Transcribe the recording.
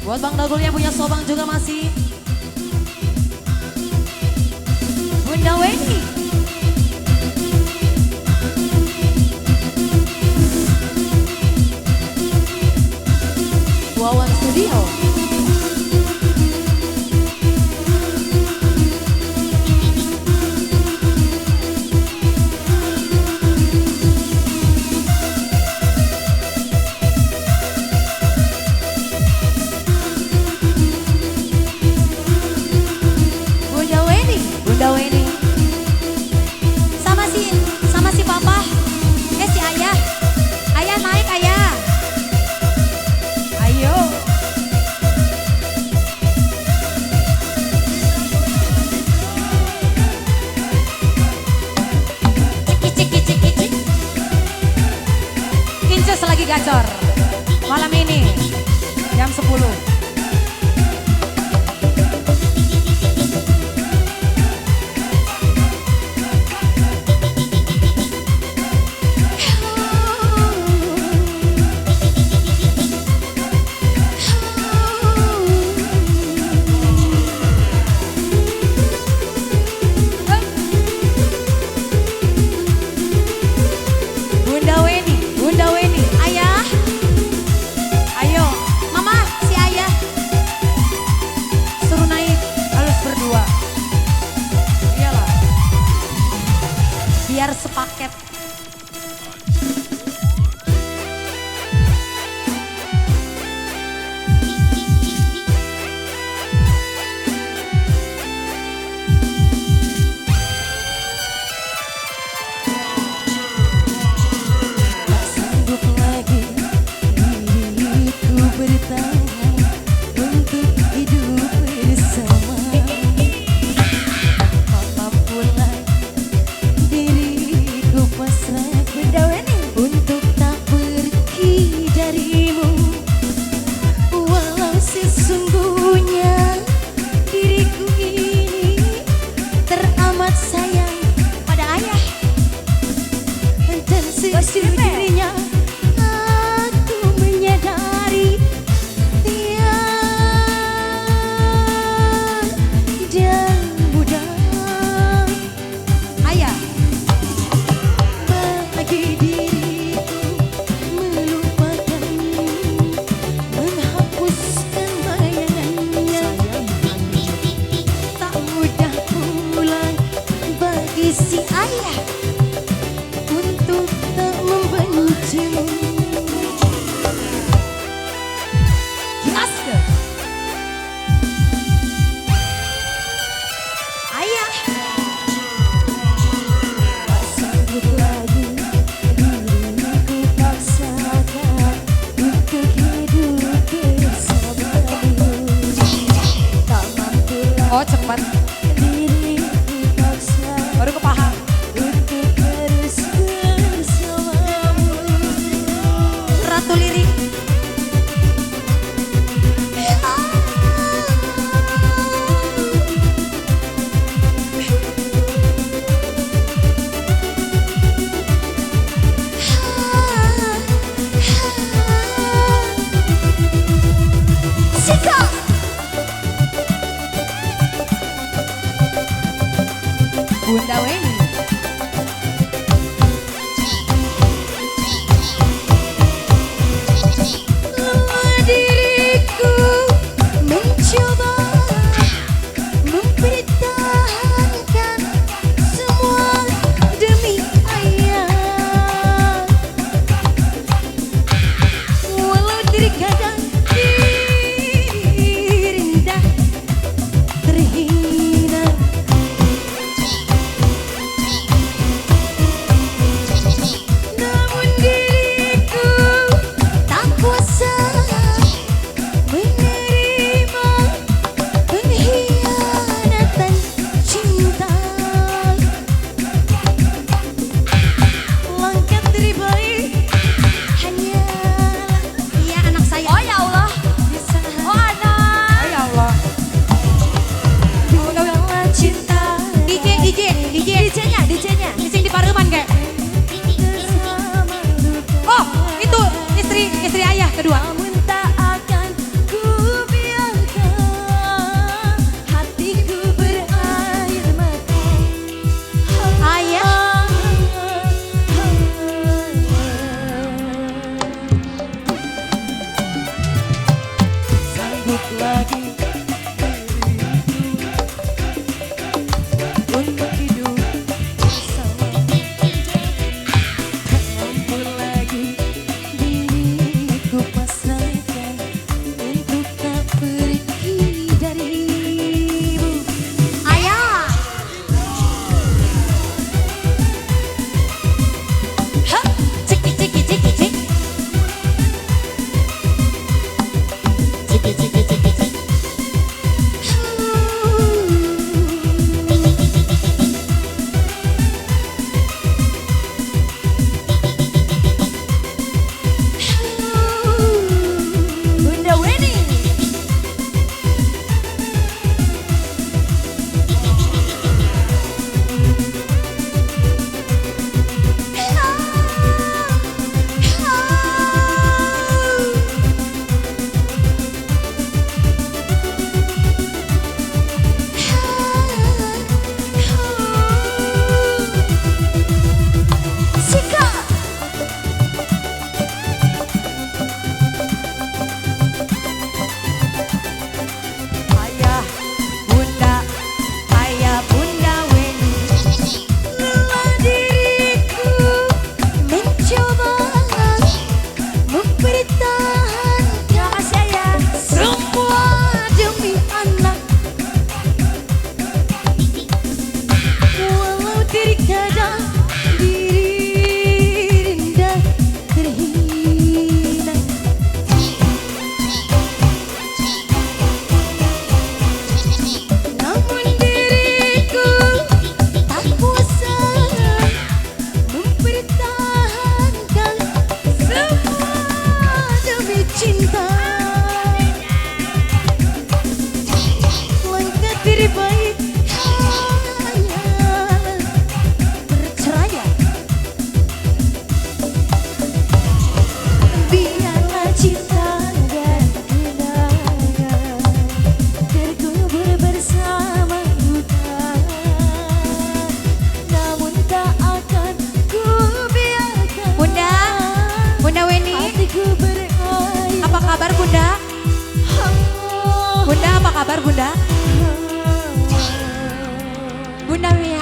Buat Bang Dagul yang punya Sobang juga masih. Bunda Weni. Wawan Studio. Bunda Weni sama si papa si ayah naik ayah, ayo ciki Incus lagi gacor malam ini jam 10. Bunda Weni, ayah, ayo, mama, si ayah, suruh naik, halus berdua, iyalah, biar sepaket. Sejujurnya aku menyadari tiada dan mudah ayah bagi diriku melupakanmu, menghapuskan bayangannya. Tak mudah pula bagi si ayah untuk tak membencimu. Yes, ayah. Tak sanggup lagi diriku paksakan untuk hidup bersamamu. Tak mampu lagi. Oh cepat. Diriku paksa. Baru kepaham. Ratu Lirik. Sika. Bunda Weni. Diriku mencoba mempertahankan semua demi ayah. Walau diri kadang direndah, terhina, untuk lagi untuk hidup bersama. Tak mampu lagi diriku pasrahkan untuk tak pergi darimu. Ayah. Ha, ciki ciki ciki cik. Ciki ciki ciki cik. Bunda Weni. Sika. Ayah bunda Weni, Lelah diriku mencoba mempertahankan saya semua demi anak. Walau terkadang diri rendah terhina, namun diriku tak kuasa mempertahankan semua demi cinta. Langkah terbaik hanyalah bercerai. Biarlah cinta dan kenangan terkubur bersama hutan, namun tak akan ku biarkan Bunda Weni, hatiku berair. Apa kabar Bunda? Bunda apa kabar Bunda? Bunda Weni.